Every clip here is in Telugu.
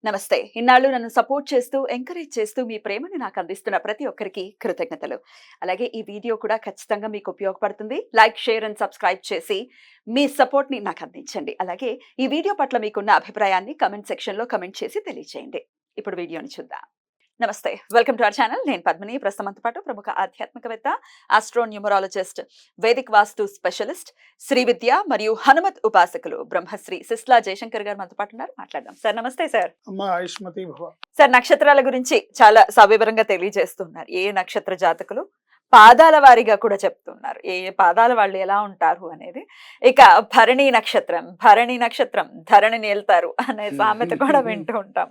నమస్తే. ఇన్నాళ్ళు నన్ను సపోర్ట్ చేస్తూ, ఎంకరేజ్ చేస్తూ మీ ప్రేమని నాకు అందిస్తున్న ప్రతి ఒక్కరికి కృతజ్ఞతలు. అలాగే ఈ వీడియో కూడా ఖచ్చితంగా మీకు ఉపయోగపడుతుంది. లైక్, షేర్ అండ్ సబ్స్క్రైబ్ చేసి మీ సపోర్ట్‌ని నాకు అందించండి. అలాగే ఈ వీడియో పట్ల మీకున్న అభిప్రాయాన్ని కామెంట్ సెక్షన్‌లో కామెంట్ చేసి తెలియజేయండి. ఇప్పుడు వీడియోని చూద్దాం. నమస్తే. Welcome to our channel. నేను పద్మిని. ప్రస్తుతం మనతో పాటు ప్రముఖ ఆధ్యాత్మికవేత్త, ఆస్ట్రోన్యూమరాలజిస్ట్, వేదిక్ వాస్తు స్పెషలిస్ట్, శ్రీ విద్య మరియు హనుమత్ ఉపాసకులు బ్రహ్మశ్రీ సిస్లా జయశంకర్ గారు మనతో పాటు ఉన్నారు. మాట్లాడదాం. సార్ నమస్తే సార్. అమ్మ ఆయుష్మతి భవ. సార్, నక్షత్రాల గురించి చాలా సవివరంగా తెలియజేస్తున్నారు. ఏ నక్షత్ర జాతకులు పాదాల వారీగా కూడా చెప్తున్నారు. ఏ ఏ పాదాల వాళ్ళు ఎలా ఉంటారు అనేది. ఇక భరణి నక్షత్రం ధరణిని వెళ్తారు అనే సామెత కూడా వింటూ ఉంటాం.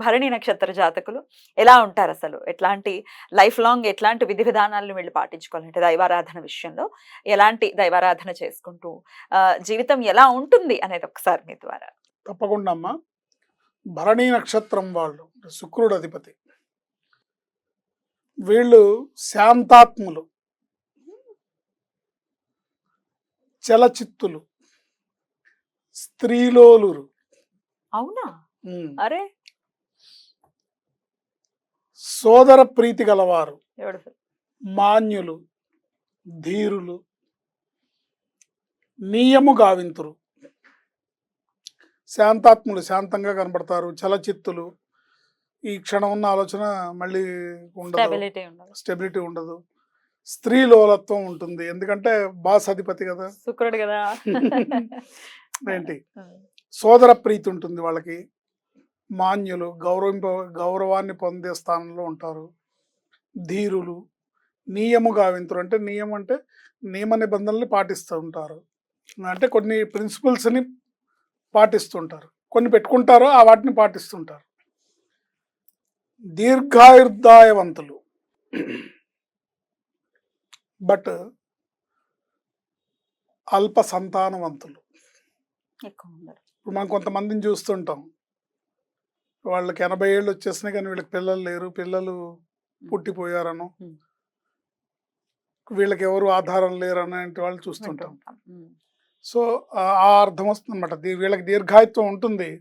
భరణి నక్షత్ర జాతకులు ఎలా ఉంటారు అసలు? ఎట్లాంటి లైఫ్ లాంగ్ ఎట్లాంటి విధి విధానాలను వీళ్ళు పాటించుకోవాలంటే దైవారాధన విషయంలో ఎలాంటి దైవారాధన చేసుకుంటూ జీవితం ఎలా ఉంటుంది అనేది ఒకసారి మీ ద్వారా. తప్పకుండా అమ్మ. భరణి నక్షత్రం వాళ్ళు శుక్రుడు అధిపతి. వీళ్ళు శాంతాత్ములు, చలచిత్తులు, స్త్రీలోలురు. అవునా? అరే, సోదర ప్రీతి గలవారు, ఎవడు మాన్యులు, ధీరులు, నియము గావింతురు. శాంతాత్ములు శాంతంగా కనబడతారు. చలచిత్తులు, ఈ క్షణం ఉన్న ఆలోచన మళ్ళీ ఉండదు, స్టెబిలిటీ ఉండదు. స్త్రీలోలత్వం ఉంటుంది, ఎందుకంటే బాస్ అధిపతి కదా, శుక్రుడు కదా. ఏంటి సోదర ప్రీతి ఉంటుంది వాళ్ళకి. మాన్యులు, గౌరవాన్ని పొందే స్థానంలో ఉంటారు. ధీరులు, నియము గావింతురు అంటే నియమం అంటే నియమ నిబంధనల్ని పాటిస్తూ ఉంటారు. అంటే కొన్ని ప్రిన్సిపల్స్ని పాటిస్తుంటారు, కొన్ని పెట్టుకుంటారు, ఆ వాటిని పాటిస్తుంటారు. దీర్ఘాయుర్దాయవంతులు, బట్ అల్ప సంతానవంతులు. ఇప్పుడు మనం కొంతమందిని చూస్తుంటాం, వాళ్ళకి 80 ఏళ్ళు వచ్చేసినాయి కానీ వీళ్ళకి పిల్లలు లేరు, పిల్లలు పుట్టిపోయారను, వీళ్ళకి ఎవరు ఆధారం లేరు అనేటి వాళ్ళు చూస్తుంటాం. సో ఆ అర్థం వస్తుంది అనమాట. వీళ్ళకి దీర్ఘాయుత్వం ఉంటుంది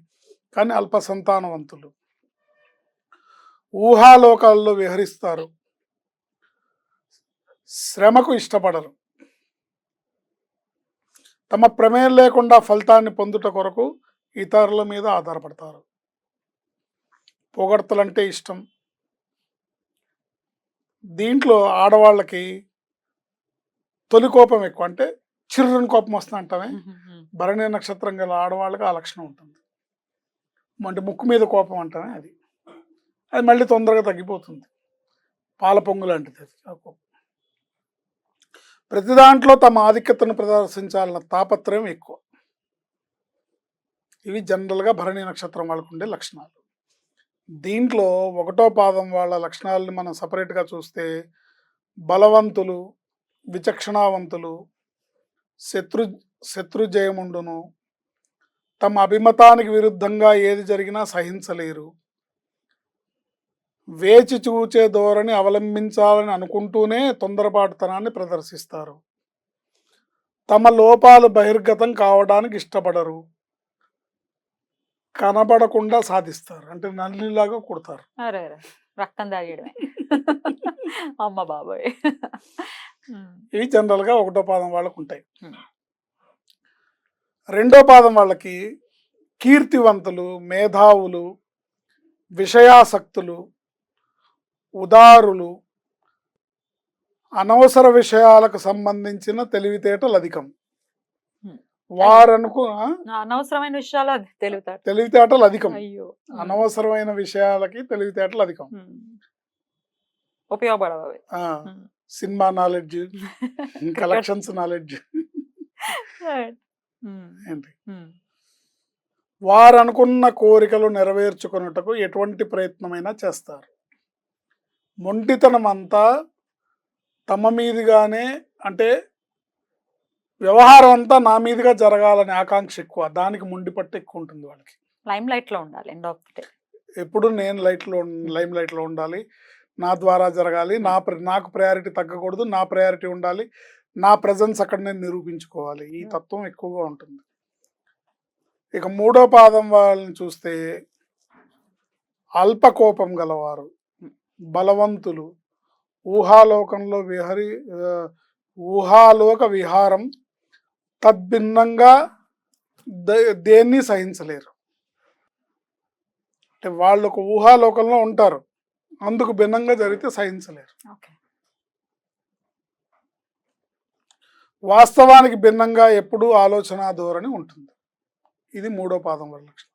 కానీ అల్ప సంతానవంతులు. ఊహాలోకాల్లో విహరిస్తారు, శ్రమకు ఇష్టపడరు, తమ ప్రమేయం లేకుండా ఫలితాన్ని పొందుట కొరకు ఇతరుల మీద ఆధారపడతారు. పొగడ్తలంటే ఇష్టం. దీంట్లో ఆడవాళ్ళకి తొలి కోపం ఎక్కువ, అంటే చిర్రని కోపం వస్తుంది అంటామే. భరణి నక్షత్రం గల ఆడవాళ్ళకి ఆ లక్షణం ఉంటుంది. అంటే ముక్కు మీద కోపం అంటామే, అది మళ్ళీ తొందరగా తగ్గిపోతుంది. పాల పొంగు లాంటిది అది ఆ కోపం. ప్రతి దాంట్లో తమ ఆధిక్యతను ప్రదర్శించాలన్న తాపత్రయం ఎక్కువ. ఇవి జనరల్గా భరణి నక్షత్రం వాళ్ళకు ఉండే లక్షణాలు. దీంట్లో 1వ పాదం వాళ్ళ లక్షణాలని మనం సపరేట్గా చూస్తే బలవంతులు, విచక్షణావంతులు, శత్రుజయముండును, తమ అభిమతానికి విరుద్ధంగా ఏది జరిగినా సహించలేరు, వేచి చూచే ధోరణి అవలంబించాలని అనుకుంటూనే తొందరపాటుతనాన్ని ప్రదర్శిస్తారు. తమ లోపాలు బహిర్గతం కావడానికి ఇష్టపడరు, కనబడకుండా సాధిస్తారు, అంటే నల్లిలాగా కుడతారు. రక్తం తాగడమే. అమ్మ బాబోయ్. ఇవి జనరల్గా 1వ పాదం వాళ్ళకు ఉంటాయి. 2వ పాదం వాళ్ళకి కీర్తివంతులు, మేధావులు, విషయాసక్తులు, ఉదారులు, అనవసర విషయాలకు సంబంధించిన తెలివితేటలు అధికం. అనవసరమైన విషయాలు తెలివితేటలు అధికం. అనవసరమైన విషయాలకి తెలివితేటలు అధికం. ఉపయోగపడవు. సినిమా నాలెడ్జ్, కలెక్షన్స్ నాలెడ్జ్ ఏంటి. వారు అనుకున్న కోరికలు నెరవేర్చుకున్నట్టుకు ఎటువంటి ప్రయత్నమైనా చేస్తారు. మొండితనం అంతా తమ మీదుగానే, అంటే వ్యవహారం అంతా నా మీదుగా జరగాలనే ఆకాంక్ష ఎక్కువ, దానికి మొండిపట్టు ఎక్కువ ఉంటుంది వాళ్ళకి. లైమ్ లైట్ లో ఉండాలి, ఎప్పుడు నేను లైమ్ లైట్ లో ఉండాలి, నా ద్వారా జరగాలి, నాకు ప్రయారిటీ తగ్గకూడదు, నా ప్రయారిటీ ఉండాలి, నా ప్రెజెన్స్ అక్కడ నేను నిరూపించుకోవాలి, ఈ తత్వం ఎక్కువగా ఉంటుంది. ఇక 3వ పాదం వాళ్ళని చూస్తే అల్ప కోపం గలవారు, బలవంతులు, ఊహాలోకంలో ఊహాలోక విహారం, తద్భిన్నంగా దేన్ని సహించలేరు. అంటే వాళ్ళు ఒక ఊహాలోకంలో ఉంటారు, అందుకు భిన్నంగా జరిగితే సహించలేరు. ఓకే. వాస్తవానికి భిన్నంగా ఎప్పుడూ ఆలోచన ధోరణి ఉంటుంది. ఇది 3వ పాదం వల్ల లక్షణం.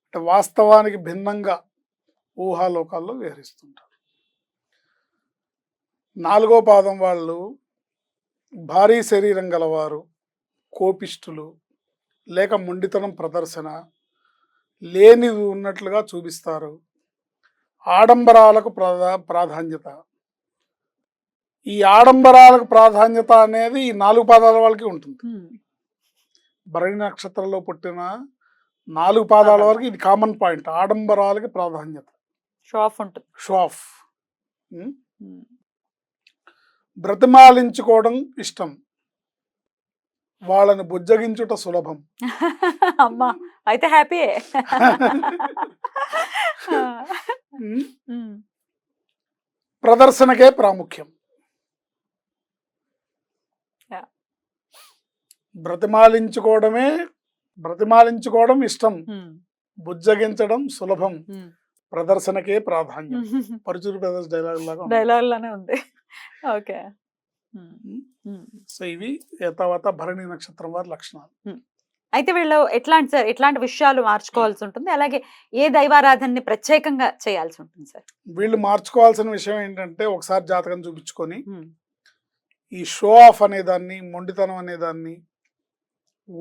అంటే వాస్తవానికి భిన్నంగా ఊహాలోకాల్లో విహరిస్తుంటారు. 4వ పాదం వాళ్ళు భారీ శరీరం గలవారు, కోపిష్ఠులు, లేక మొండితనం ప్రదర్శన, లేనిది ఉన్నట్లుగా చూపిస్తారు, ఆడంబరాలకు ప్రాధాన్యత. ఈ ఆడంబరాలకు ప్రాధాన్యత అనేది ఈ 4 పాదాల వాళ్ళకి ఉంటుంది. భరణి నక్షత్రంలో పుట్టిన 4 పాదాల వరకు ఇది కామన్ పాయింట్. ఆడంబరాలకి ప్రాధాన్యత, షో ఆఫ్ ఉంటుంది. Show off. బ్రతిమాలించుకోవడం ఇష్టం, వాళ్ళని బుజ్జగించుట సులభం. అమ్మా అయితే హ్యాపీయే. ప్రదర్శనకే ప్రాముఖ్యం. బ్రతిమాలించుకోవడం ఇష్టం, బుజ్జగించడం సులభం, ప్రదర్శనకే ప్రాధాన్యం. పరుచూరు బ్రదర్స్ డైలాగ్ లానే ఉంది. ఓకే. సో ఇవి యథావత భరణి నక్షత్రం వారి లక్షణాలు. అయితే వీళ్ళు ఎట్లాంటి సార్, ఎట్లాంటి విషయాలు మార్చుకోవాల్సి ఉంటుంది, అలాగే ఏ దైవారాధనని ప్రత్యేకంగా చేయాల్సి ఉంటుంది సార్? వీళ్ళు మార్చుకోవాల్సిన విషయం ఏంటంటే, ఒకసారి జాతకం చూపించుకొని ఈ షో ఆఫ్ అనేదాన్ని, మొండితనం అనేదాన్ని,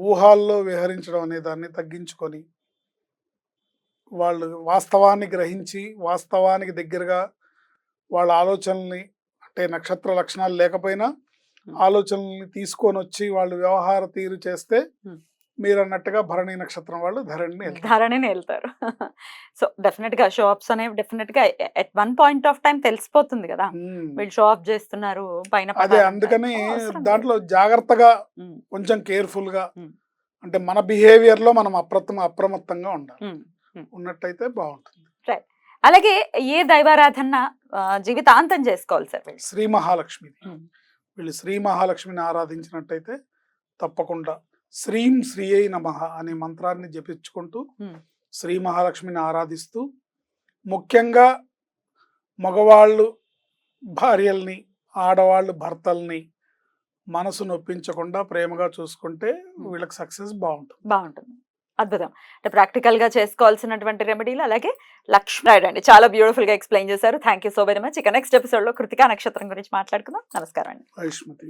ఊహాల్లో విహరించడం అనేదాన్ని తగ్గించుకొని వాళ్ళు వాస్తవాన్ని గ్రహించి వాస్తవానికి దగ్గరగా వాళ్ళ ఆలోచనల్ని, అంటే నక్షత్ర లక్షణాలు లేకపోయినా ఆలోచనల్ని తీసుకొని వచ్చి వాళ్ళు వ్యవహార తీరు చేస్తే మీరు అన్నట్టుగా భరణి నక్షత్రం వాళ్ళు ధరణిని వెళ్తారు. సో డెఫినెట్ గా షో ఆఫ్స్ అనేవి డెఫినెట్ గా at one point of time తెలిసిపోతుంది కదా, వీళ్ళు షో ఆఫ్ చేస్తున్నారు పైన. అదే అందుకని దాంట్లో జాగ్రత్తగా కొంచెం కేర్ఫుల్ గా, అంటే మన బిహేవియర్ లో మనం అప్రమత్తంగా ఉండాలి. ఉన్నట్టయితే బాగుంటుంది. అలాగే ఏ దైవారాధన జీవితాంతం చేసుకోవాలి సార్? శ్రీ మహాలక్ష్మి. వీళ్ళు శ్రీ మహాలక్ష్మిని ఆరాధించినట్టయితే తప్పకుండా శ్రీం శ్రీయై నమః అనే మంత్రాన్ని జపించుకుంటూ శ్రీ మహాలక్ష్మిని ఆరాధిస్తూ, ముఖ్యంగా మగవాళ్ళు భార్యల్ని, ఆడవాళ్ళు భర్తల్ని మనసు నొప్పించకుండా ప్రేమగా చూసుకుంటే వీళ్ళకి సక్సెస్ బాగుంటుంది. అద్భుతం. అంటే ప్రాక్టికల్ గా చేసుకోవాల్సినటువంటి రెమెడీలు, అలాగే లక్ష్మీ అండి చాలా బ్యూటిఫుల్ గా ఎక్స్ప్లెయిన్ చేశారు. Thank you so very much. ఇక నెక్స్ట్ ఎపిసోడ్ లో కృతికా నక్షత్రం గురించి మాట్లాడుకుందాం. నమస్కారం అండి. వైష్ణతి.